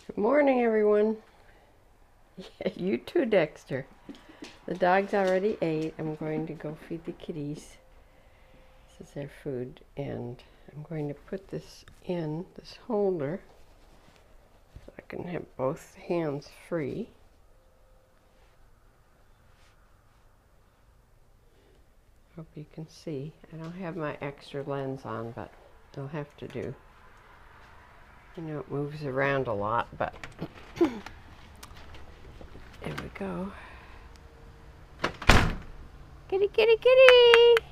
Good morning, everyone. You too, Dexter. The dogs already ate. I'm going to go feed the kitties. This is their food, and I'm going to put this in this holder so I can have both hands free. Hope you can see. I don't have my extra lens on, but I'll have to do. You know, it moves around a lot, but there we go. Kitty, kitty, kitty!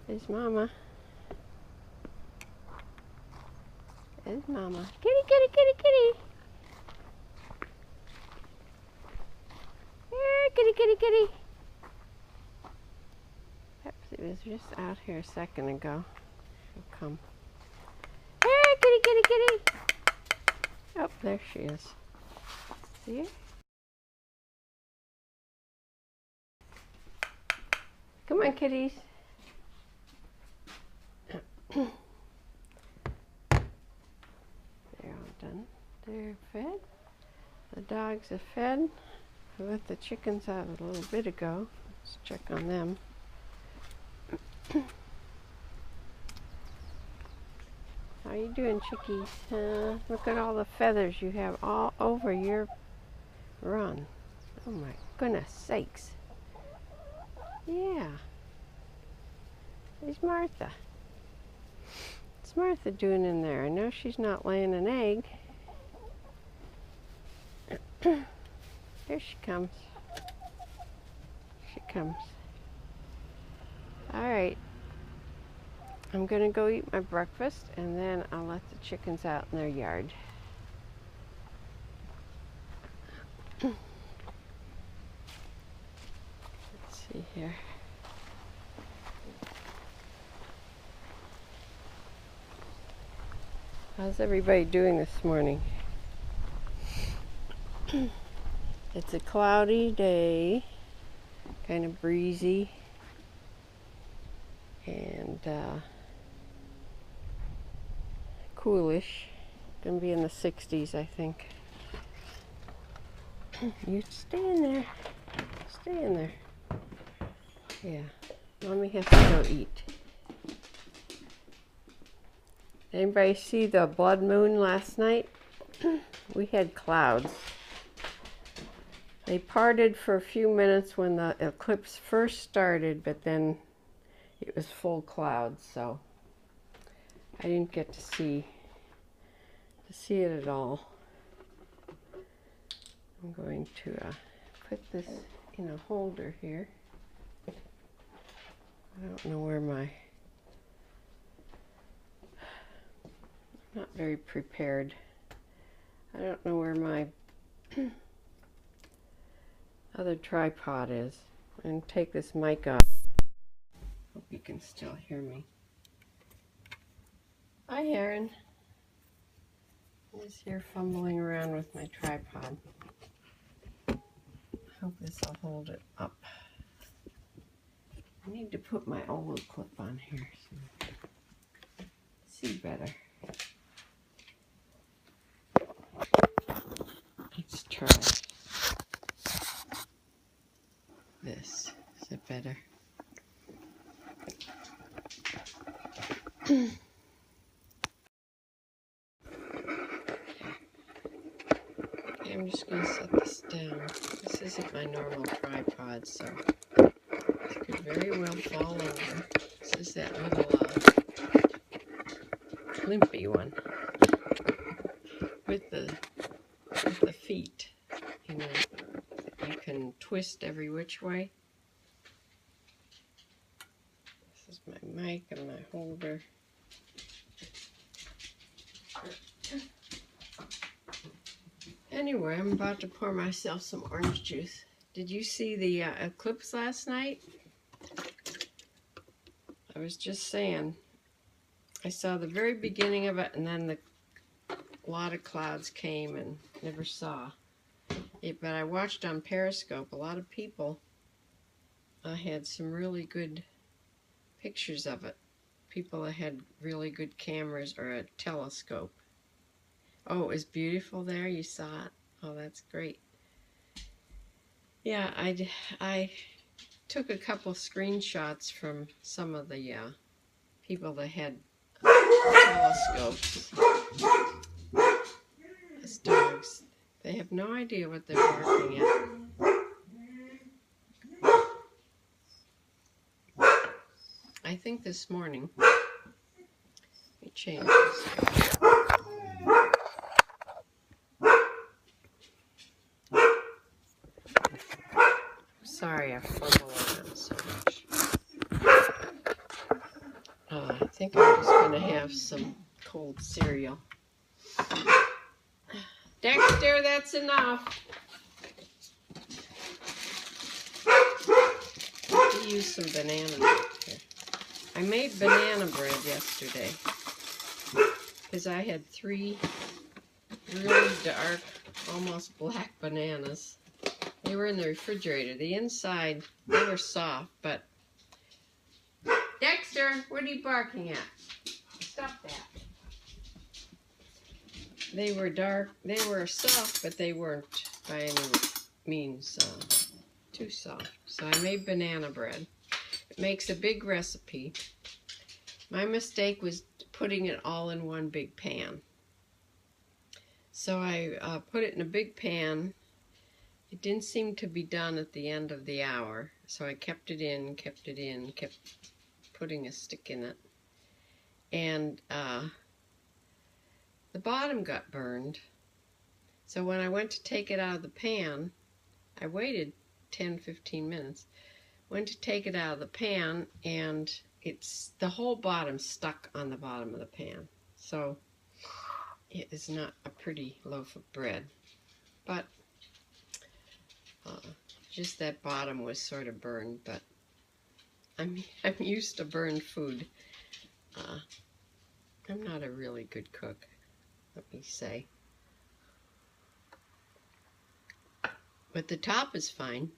There's Mama. There's Mama. Kitty, kitty, kitty, kitty! Here, kitty, kitty, kitty! Pepsi was just out here a second ago. She'll come. Hey, kitty, kitty, kitty! Oh, there she is. See her? Come on, kitties. They're all done. They're fed. The dogs are fed. I let the chickens out a little bit ago. Let's check on them. How you doing, chickies? Look at all the feathers you have all over your run. Oh my goodness sakes. Yeah. There's Martha. What's Martha doing in there? I know she's not laying an egg. Here she comes. She comes. Alright. I'm going to go eat my breakfast, and then I'll let the chickens out in their yard. Let's see here. How's everybody doing this morning? It's a cloudy day, kind of breezy, and coolish. Gonna be in the 60s, I think. You stay in there. Stay in there. Yeah, Mommy has to go eat. Anybody see the blood moon last night? We had clouds. They parted for a few minutes when the eclipse first started, but then it was full clouds, so I didn't get to see it at all. I'm going to put this in a holder here. I don't know where I'm not very prepared. I don't know where my other tripod is. I'm going to take this mic off. Hope you can still hear me. Hi, Aaron. I'm just here fumbling around with my tripod. I hope this will hold it up. I need to put my old clip on here so I can see better. Let's try this. Is it better? Okay, I'm just going to set this down. This isn't my normal tripod, so it could very well fall over. This is that little limpy one with the feet. You know, you can twist every which way. This is my mic and my holder. Anyway, I'm about to pour myself some orange juice. Did you see the eclipse last night? I was just saying, I saw the very beginning of it, and then a lot of clouds came and never saw it. But I watched on Periscope. A lot of people had some really good pictures of it. People that had really good cameras or a telescope. Oh, it was beautiful there. You saw it. Oh, that's great. Yeah, I took a couple screenshots from some of the people that had telescopes. These dogs, they have no idea what they're barking at. I think this morning, let me change this. Sorry, I fumble around so much. I think I'm just going to have some cold cereal. Dexter, that's enough. I'll use some banana bread here. I made banana bread yesterday because I had 3 really dark, almost black bananas. They were in the refrigerator. The inside, they were soft, but... Dexter, what are you barking at? Stop that. They were dark, they were soft, but they weren't by any means too soft. So I made banana bread. It makes a big recipe. My mistake was putting it all in one big pan. So I put it in a big pan. It didn't seem to be done at the end of the hour, so I kept it in, kept putting a stick in it. And the bottom got burned. So when I went to take it out of the pan, I waited 10-15 minutes. Went to take it out of the pan, and the whole bottom stuck on the bottom of the pan. So it is not a pretty loaf of bread. But just that bottom was sort of burned, but I'm used to burned food. I'm not a really good cook, let me say. But the top is fine.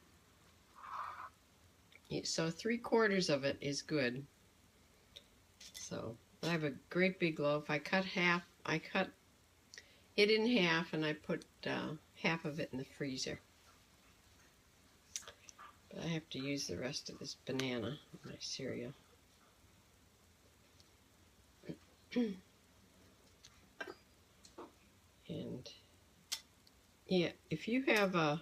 So 3/4 of it is good. So I have a great big loaf. I cut it in half, and I put half of it in the freezer. But I have to use the rest of this banana in my cereal. And yeah, if you have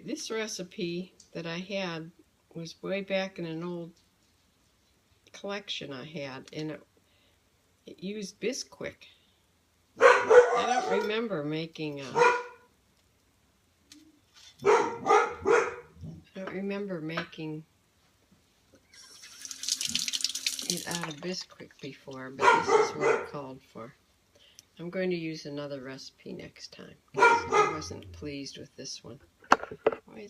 this recipe that I had was way back in an old collection I had, and it used Bisquick. I don't remember making it out of Bisquick before, but this is what it called for. I'm going to use another recipe next time, because I wasn't pleased with this one. I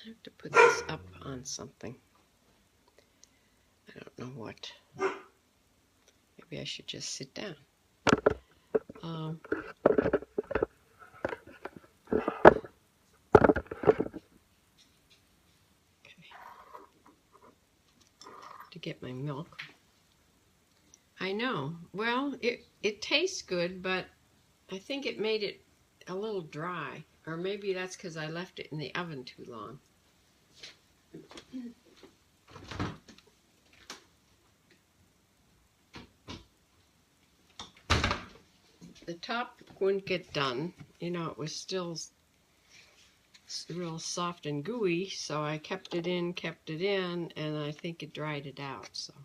have to put this up on something. I don't know what. Maybe I should just sit down. Okay. To get my milk. I know. Well, it tastes good, but I think it made it a little dry. Or maybe that's because I left it in the oven too long. The top wouldn't get done. You know, it was still real soft and gooey, so I kept it in, and I think it dried it out. So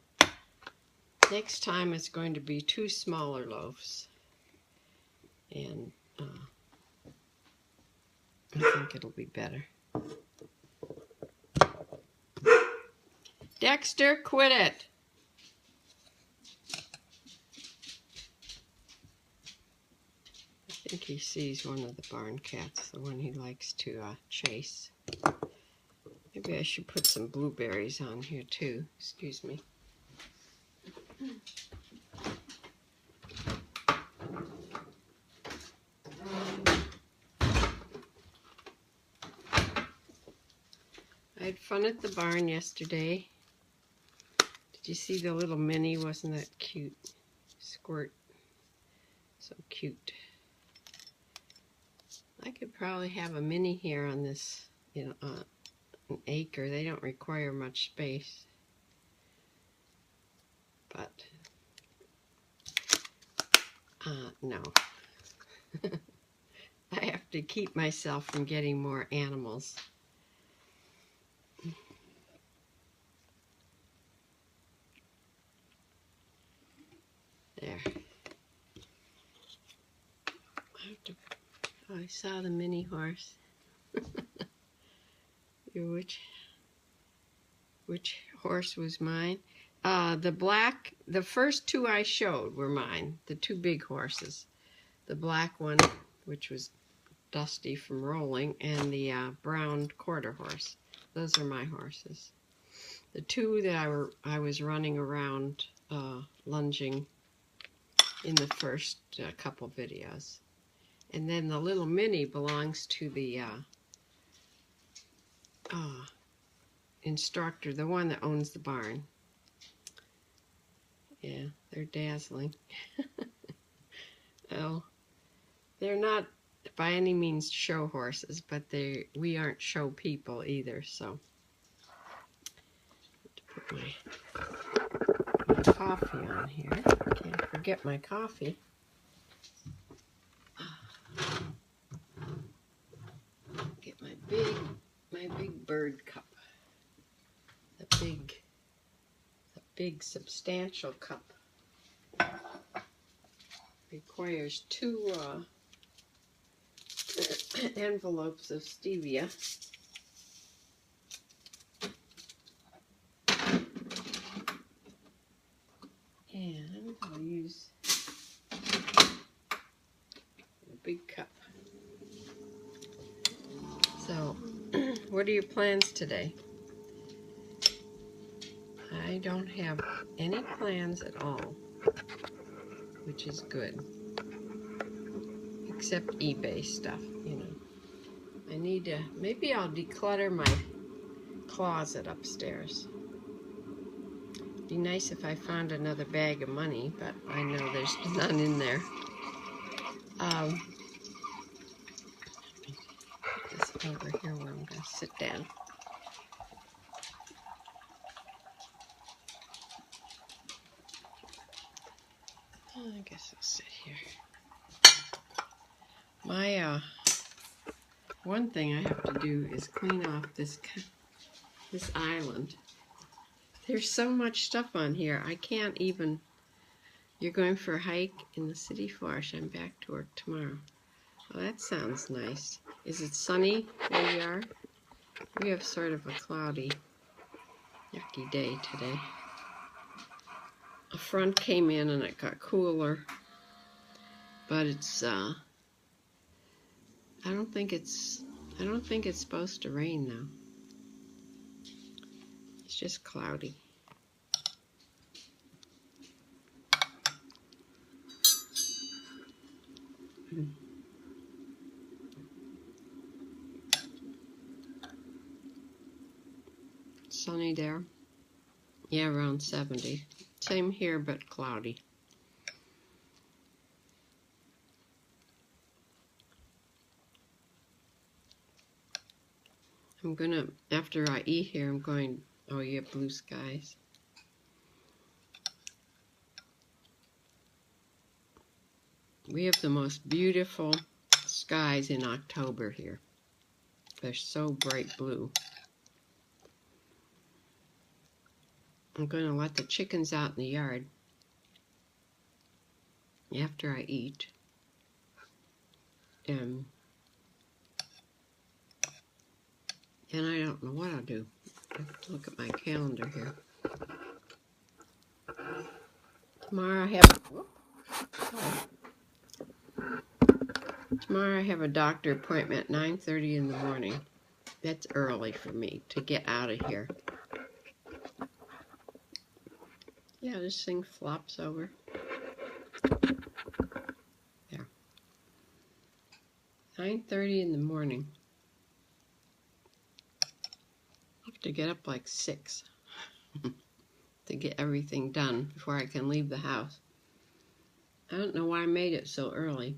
next time it's going to be 2 smaller loaves. And I think it'll be better. Dexter, quit it! I think he sees one of the barn cats, the one he likes to chase. Maybe I should put some blueberries on here too. Excuse me. I had fun at the barn yesterday. Did you see the little Minnie? Wasn't that cute? Squirt. So cute. I could probably have a mini here on this, you know, an acre. They don't require much space. But, no. I have to keep myself from getting more animals. There. Oh, I saw the mini horse. Which horse was mine? The first two I showed were mine. The two big horses. The black one, which was dusty from rolling, and the brown quarter horse. Those are my horses. The two that I was running around lunging in the first couple videos. And then the little mini belongs to the instructor, the one that owns the barn. Yeah, they're dazzling. Well, they're not by any means show horses, but we aren't show people either, so. Put my coffee on here. Can't forget my coffee. Get my big bird cup. The big substantial cup. Requires 2 envelopes of stevia. And I'll use a big cup. So, what are your plans today? I don't have any plans at all, which is good. Except eBay stuff, you know. I need to, maybe I'll declutter my closet upstairs. Be nice if I found another bag of money, but I know there's none in there. Put this over here where I'm going to sit down. I guess I'll sit here. My one thing I have to do is clean off this island. There's so much stuff on here. I can't even. You're going for a hike in the city forest. I'm back to work tomorrow. Well, that sounds nice. Is it sunny where you are? We have sort of a cloudy, yucky day today. A front came in and it got cooler, but it's I don't think it's supposed to rain now. It's just cloudy. Sunny there. Yeah, around 70. Same here, but cloudy. I'm gonna, after I eat here, I'm going, oh yeah, blue skies. We have the most beautiful skies in October here. They're so bright blue. I'm going to let the chickens out in the yard after I eat. And I don't know what I'll do. I have to look at my calendar here. Tomorrow I have a doctor appointment at 9:30 in the morning. That's early for me to get out of here. Yeah, this thing flops over. There. 9:30 in the morning. I have to get up like 6 to get everything done before I can leave the house. I don't know why I made it so early.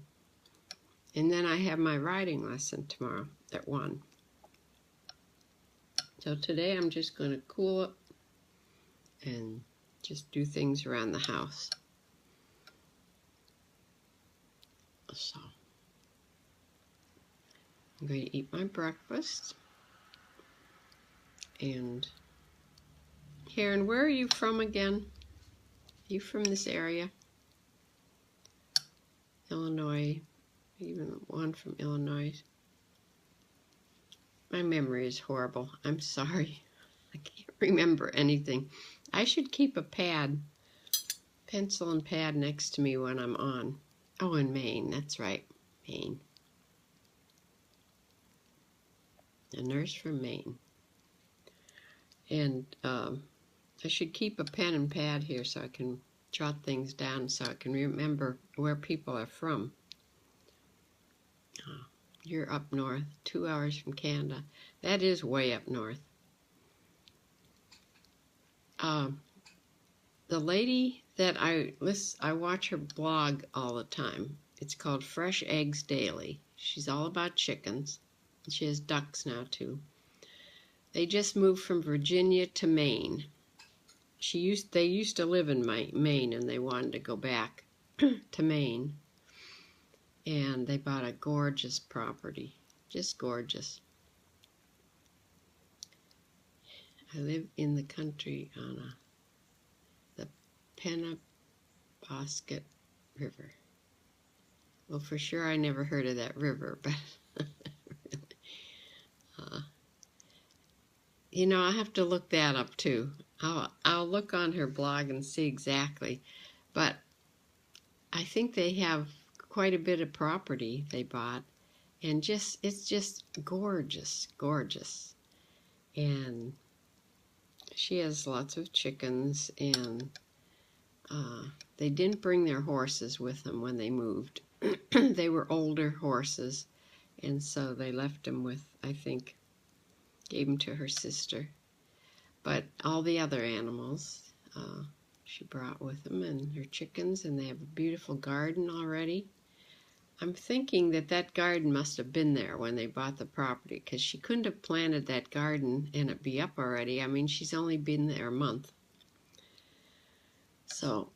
And then I have my riding lesson tomorrow at 1. So today I'm just going to cool up and just do things around the house. So I'm going to eat my breakfast. And Karen, where are you from again? Are you from this area? Illinois, even one from Illinois. My memory is horrible. I'm sorry. I can't remember anything. I should keep a pad, pencil and pad next to me when I'm on. Oh, in Maine. That's right. Maine. A nurse from Maine. And I should keep a pen and pad here so I can jot things down so I can remember where people are from. You're up north, 2 hours from Canada. That is way up north. The lady that I watch her blog all the time. It's called Fresh Eggs Daily. She's all about chickens. She has ducks now too. They just moved from Virginia to Maine. They used to live in Maine, and they wanted to go back to Maine. And they bought a gorgeous property, just gorgeous. I live in the country on the Penobscot River. Well, for sure I never heard of that river, but you know, I have to look that up too. I'll look on her blog and see exactly, but I think they have quite a bit of property they bought, and it's just gorgeous, gorgeous. And she has lots of chickens, and they didn't bring their horses with them when they moved. They were older horses, and so they left them with, I think, gave them to her sister. But all the other animals she brought with them, and her chickens, and they have a beautiful garden already. I'm thinking that garden must have been there when they bought the property, because she couldn't have planted that garden and it be up already. I mean, she's only been there a month. So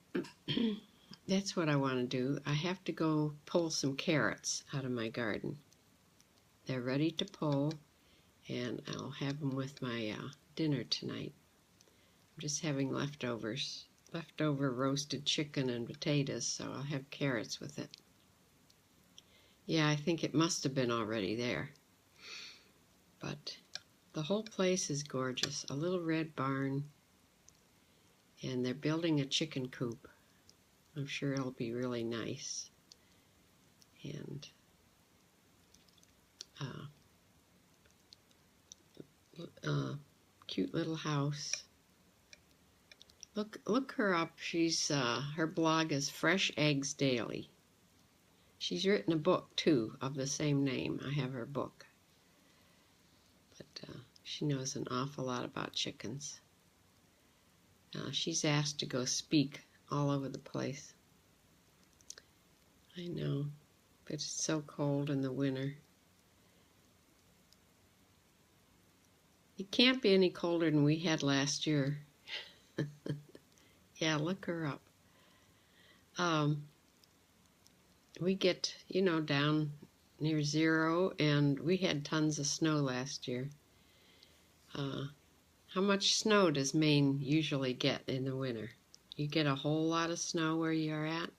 that's what I want to do. I have to go pull some carrots out of my garden. They're ready to pull, and I'll have them with my dinner tonight. I'm just having leftover roasted chicken and potatoes, so I'll have carrots with it. Yeah, I think it must have been already there. But the whole place is gorgeous. A little red barn, and they're building a chicken coop. I'm sure it'll be really nice. And cute little house. Look her up. She's her blog is Fresh Eggs Daily. She's written a book too of the same name. I have her book. But she knows an awful lot about chickens. She's asked to go speak all over the place. I know, but it's so cold in the winter. It can't be any colder than we had last year. Yeah, look her up. We get, you know, down near 0, and we had tons of snow last year. How much snow does Maine usually get in the winter? You get a whole lot of snow where you are at?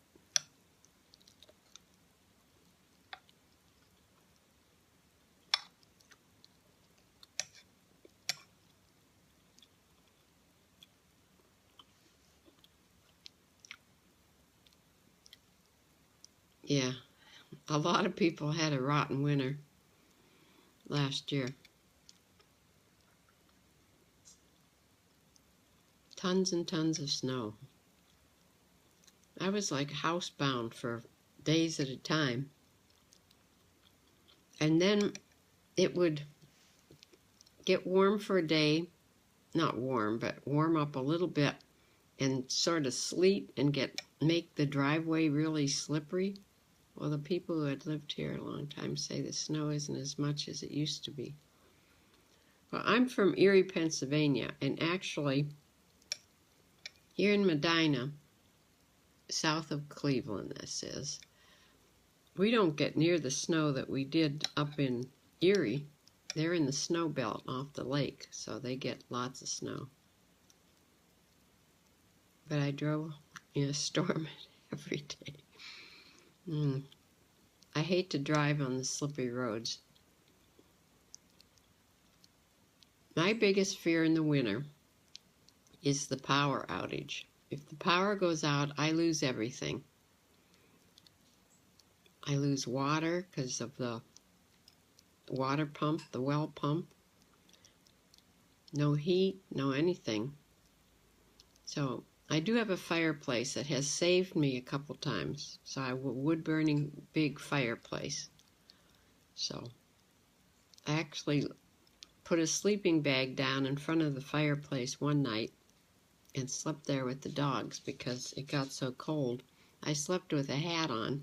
Yeah, a lot of people had a rotten winter last year. Tons and tons of snow. I was like housebound for days at a time. And then it would get warm for a day, not warm, but warm up a little bit, and sort of sleet and make the driveway really slippery. Well, the people who had lived here a long time say the snow isn't as much as it used to be. Well, I'm from Erie, Pennsylvania, and actually here in Medina, south of Cleveland this is, we don't get near the snow that we did up in Erie. They're in the snow belt off the lake, so they get lots of snow. But I drove in a storm every day. I hate to drive on the slippery roads. My biggest fear in the winter is the power outage. If the power goes out, I lose everything. I lose water because of the water pump, the well pump. No heat, no anything. So I do have a fireplace that has saved me a couple times. So I have a wood-burning big fireplace. So I actually put a sleeping bag down in front of the fireplace one night and slept there with the dogs because it got so cold. I slept with a hat on.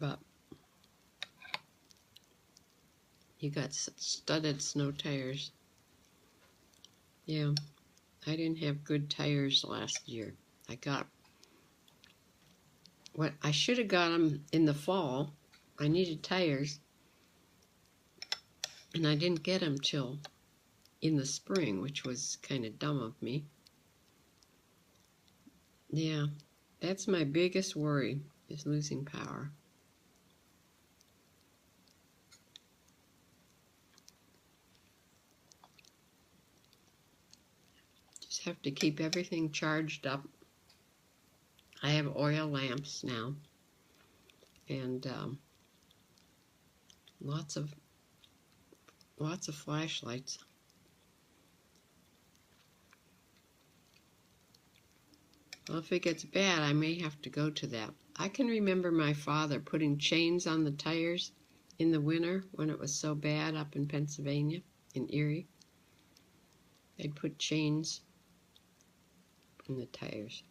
But you got studded snow tires. Yeah, I didn't have good tires last year. I should have got them in the fall. I needed tires, and I didn't get them till in the spring, which was kind of dumb of me. Yeah, that's my biggest worry, is losing power. Just have to keep everything charged up. I have oil lamps now, and lots of flashlights. Well, if it gets bad, I may have to go to that. I can remember my father putting chains on the tires in the winter when it was so bad up in Pennsylvania, in Erie. They'd put chains in the tires.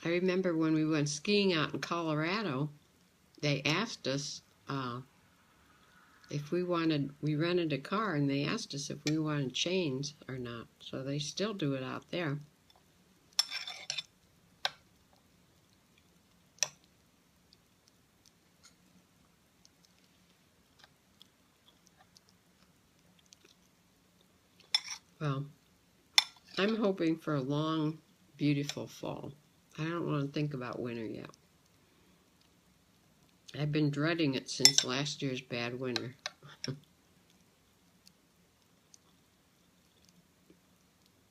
I remember when we went skiing out in Colorado, they asked us if we rented a car, and they asked us if we wanted chains or not. So they still do it out there. Well, I'm hoping for a long, beautiful fall. I don't want to think about winter yet. I've been dreading it since last year's bad winter.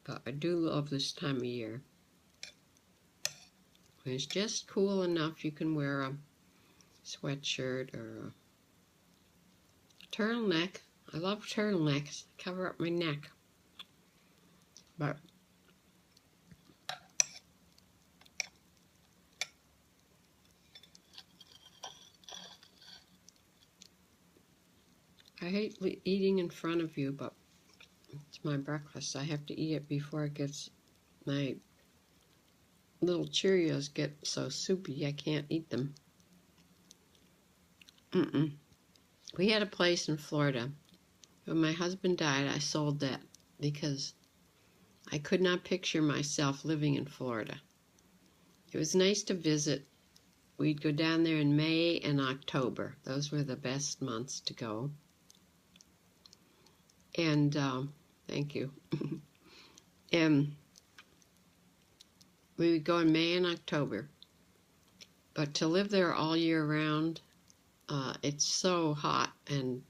But I do love this time of year. It's just cool enough you can wear a sweatshirt or a turtleneck. I love turtlenecks. They cover up my neck. But I hate eating in front of you, but it's my breakfast. I have to eat it before it gets, my little Cheerios get so soupy I can't eat them. We had a place in Florida. When my husband died, I sold that because I could not picture myself living in Florida. It was nice to visit. We'd go down there in May and October. Those were the best months to go. And thank you. And we would go in May and October. But to live there all year round, it's so hot and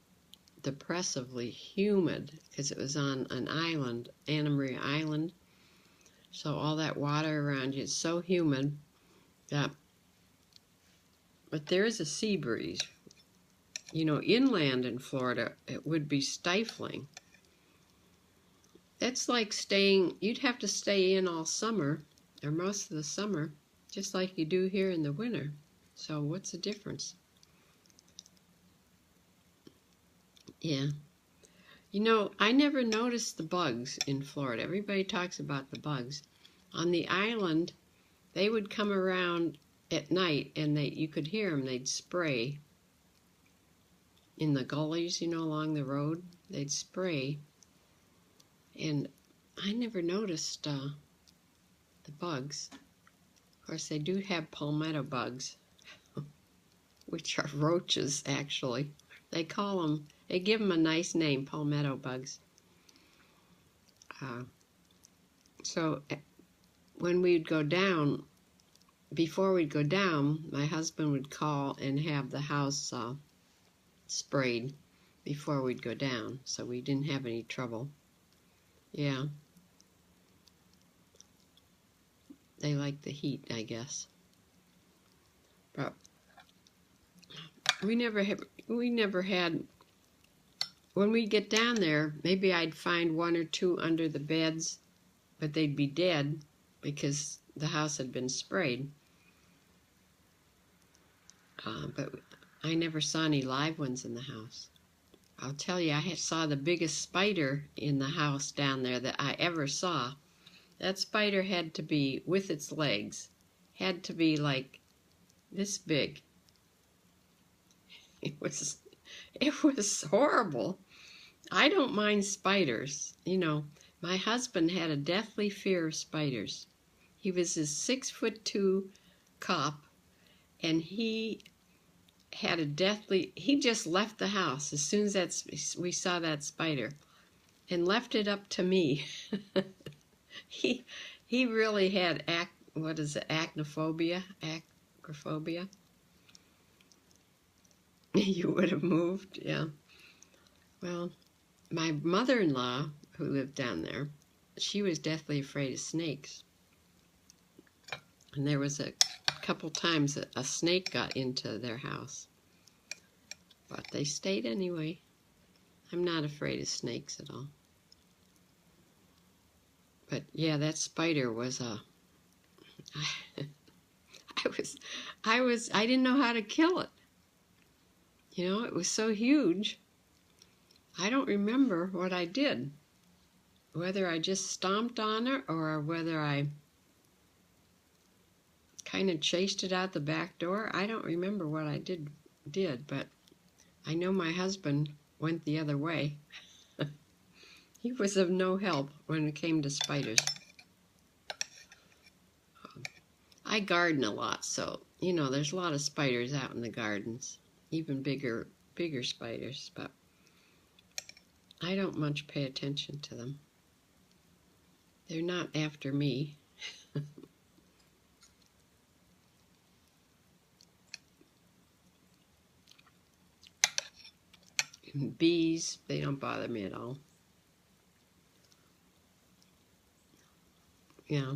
depressively humid because it was on an island, Anna Maria Island. So all that water around you is so humid that, but there is a sea breeze. You know, inland in Florida, it would be stifling. That's like you'd have to stay in all summer, or most of the summer, just like you do here in the winter. So what's the difference? Yeah. You know, I never noticed the bugs in Florida. Everybody talks about the bugs. On the island, they would come around at night, and you could hear them. They'd spray in the gullies, you know, along the road. They'd spray, and I never noticed the bugs. Of course, they do have palmetto bugs, which are roaches, actually. They give them a nice name, palmetto bugs. So when we'd go down, before we'd go down, my husband would call and have the house sprayed before we'd go down, so we didn't have any trouble. Yeah. They like the heat, I guess. But we never had, when we get down there, maybe I'd find one or two under the beds, but they'd be dead because the house had been sprayed. But I never saw any live ones in the house. I'll tell you, I saw the biggest spider in the house down there that I ever saw. That spider had to be, with its legs, had to be like this big. It was horrible. I don't mind spiders. You know, my husband had a deathly fear of spiders. He was a 6'2" cop, and he had he just left the house as soon as we saw that spider, and left it up to me. He really had acrophobia. You would have moved, yeah. Well, my mother-in-law, who lived down there, she was deathly afraid of snakes. And there was a couple times that a snake got into their house. But they stayed anyway. I'm not afraid of snakes at all. But yeah, that spider was I didn't know how to kill it. You know, it was so huge. I don't remember what I did. Whether I just stomped on it or whether I kind of chased it out the back door. I don't remember what I did, but I know my husband went the other way. He was of no help when it came to spiders. I garden a lot, so, you know, there's a lot of spiders out in the gardens, even bigger spiders, but I don't much pay attention to them. They're not after me. Bees, they don't bother me at all. Yeah.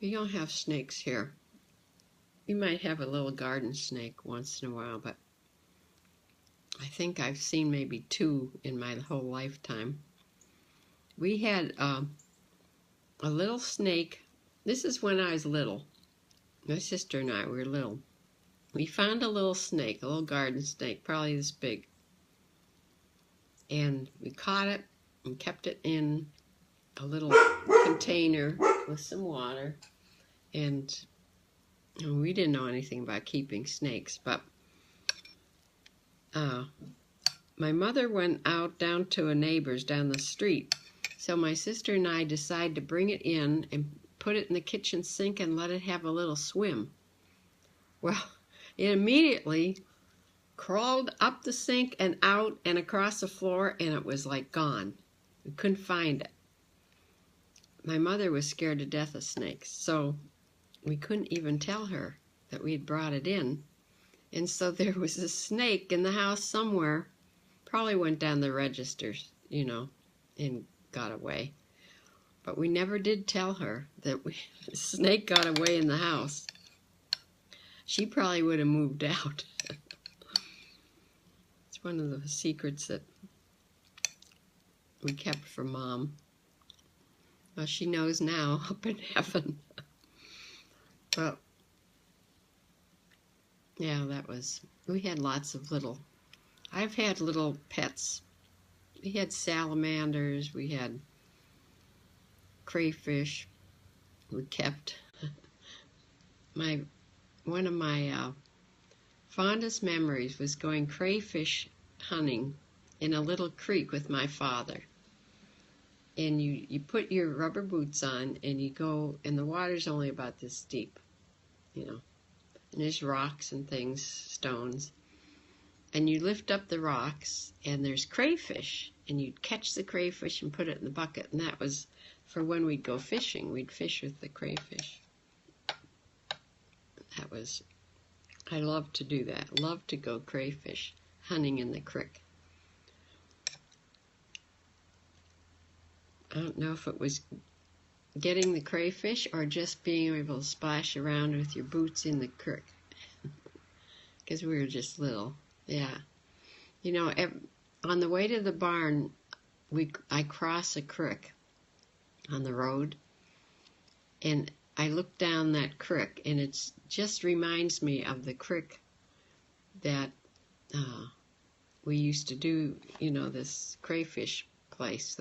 We don't have snakes here. We might have a little garden snake once in a while, but I think I've seen maybe 2 in my whole lifetime. We had a little snake. This is when I was little. My sister and I were little. We found a little snake, a little garden snake, probably this big. And we caught it and kept it in a little container with some water. And we didn't know anything about keeping snakes, but my mother went out down to a neighbor's down the street. So my sister and I decided to bring it in and put it in the kitchen sink and let it have a little swim. Well, it immediately crawled up the sink and out and across the floor, and it was like gone. We couldn't find it. My mother was scared to death of snakes, so we couldn't even tell her that we had brought it in. And so there was a snake in the house somewhere, probably went down the registers, you know, and got away. But we never did tell her that the snake got away in the house. She probably would have moved out. It's one of the secrets that we kept from Mom. Well, she knows now, up in heaven. But Yeah, we had lots of I've had little pets. We had salamanders, we had crayfish. We kept one of my fondest memories was going crayfish hunting in a little creek with my father. And you put your rubber boots on and you go, and the water's only about this deep, and there's rocks and things, stones. And you lift up the rocks and there's crayfish, and you'd catch the crayfish and put it in the bucket. And that was for when we'd go fishing. We'd fish with the crayfish. I loved to do that. Loved to go crayfish hunting in the creek. I don't know if it was getting the crayfish or just being able to splash around with your boots in the creek. Because we were just little. Yeah. On the way to the barn, I cross a creek on the road, and I look down that creek, and it just reminds me of the creek that we used to do, this crayfish place,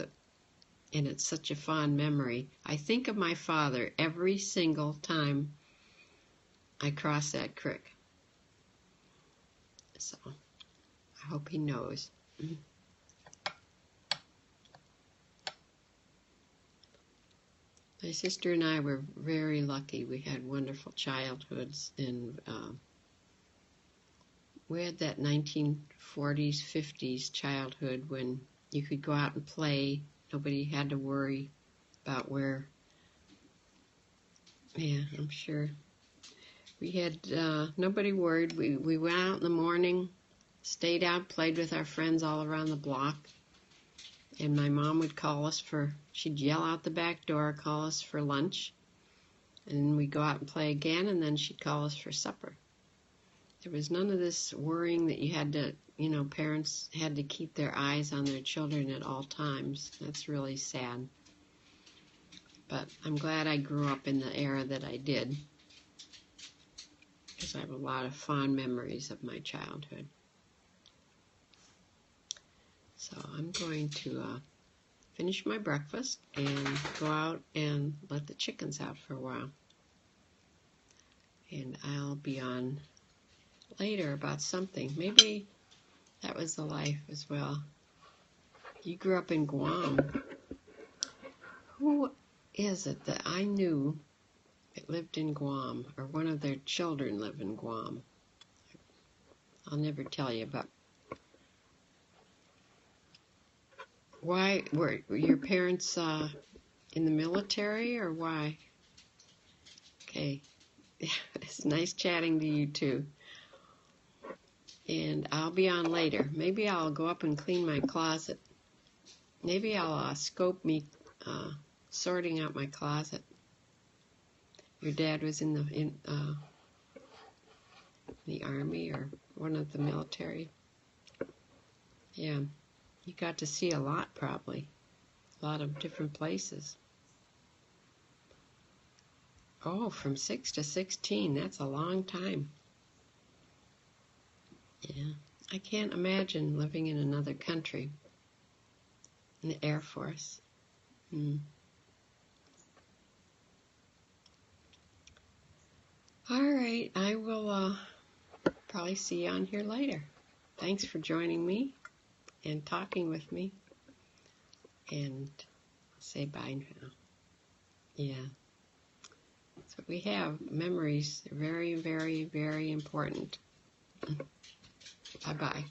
and it's such a fond memory. I think of my father every single time I cross that creek. So I hope he knows. My sister and I were very lucky. We had wonderful childhoods, and we had that 1940s, 50s childhood when you could go out and play. Nobody had to worry about where. Yeah, I'm sure. We had nobody worried. We went out in the morning, stayed out, played with our friends all around the block. And my mom would she'd yell out the back door, call us for lunch. And we'd go out and play again, and then she'd call us for supper. There was none of this worrying that you had to, parents had to keep their eyes on their children at all times. That's really sad. But I'm glad I grew up in the era that I did, because I have a lot of fond memories of my childhood. So I'm going to finish my breakfast and go out and let the chickens out for a while. And I'll be on later about something. Maybe that was the life as well. You grew up in Guam. Who is it that I knew that lived in Guam, or one of their children lived in Guam? I'll never tell you, but why were your parents in the military, or why? Okay. It's nice chatting to you too. And I'll be on later. Maybe I'll go up and clean my closet. Maybe I'll scope me sorting out my closet. Your dad was in the Army or one of the military. Yeah, you got to see a lot, probably. A lot of different places. Oh, from 6 to 16, that's a long time. Yeah, I can't imagine living in another country. In the Air Force. All right, I will probably see you on here later. Thanks for joining me and talking with me. And say bye now. Yeah. So we have memories. They're very, very, very important. Bye-bye.